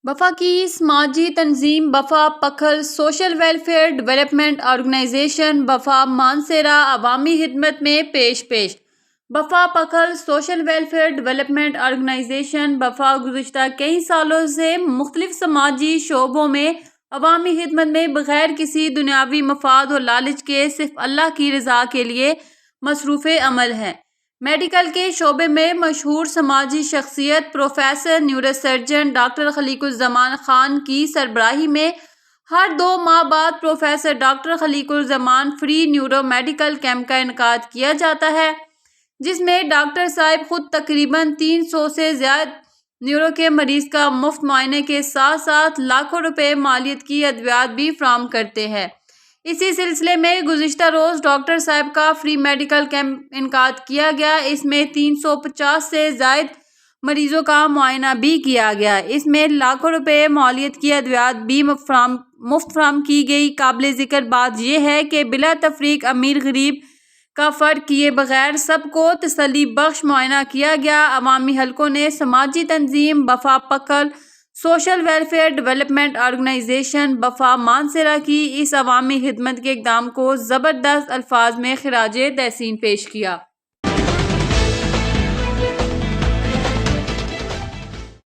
وفاقی سماجی تنظیم وفا پکھل سوشل ویلفیئر ڈیولپمنٹ آرگنائزیشن وفا مانسہرہ عوامی خدمت میں پیش وفا پکھل سوشل ویلفیئر ڈیولپمنٹ آرگنائزیشن وفا گزشتہ کئی سالوں سے مختلف سماجی شعبوں میں عوامی خدمت میں بغیر کسی دنیاوی مفاد و لالچ کے صرف اللہ کی رضا کے لیے مصروف عمل ہے۔ میڈیکل کے شعبے میں مشہور سماجی شخصیت professor neuro surgeon doctor Khaliq الزمان خان کی سربراہی میں ہر 2 ماہ بعد پروفیسر ڈاکٹر خلیق الزمان فری نیورو میڈیکل کیمپ کا انعقاد کیا جاتا ہے، جس میں ڈاکٹر صاحب خود تقریباً 300 سے زائد نیورو کے مریض کا مفت معائنے کے ساتھ ساتھ لاکھوں روپے مالیت کی ادویات بھی فراہم کرتے ہیں۔ اسی سلسلے میں گزشتہ روز ڈاکٹر صاحب کا فری میڈیکل کیمپ انعقاد کیا گیا۔ اس میں 350 سے زائد مریضوں کا معائنہ بھی کیا گیا۔ اس میں لاکھوں روپے مالیت کی ادویات بھی مفت فراہم کی گئی۔ قابل ذکر بات یہ ہے کہ بلا تفریق امیر غریب کا فرق کیے بغیر سب کو تسلی بخش معائنہ کیا گیا۔ عوامی حلقوں نے سماجی تنظیم وفا پکھل سوشل ویلفیئر ڈیولپمنٹ آرگنائزیشن وفا مانسہرہ کی اس عوامی خدمت کے اقدام کو زبردست الفاظ میں خراج تحسین پیش کیا۔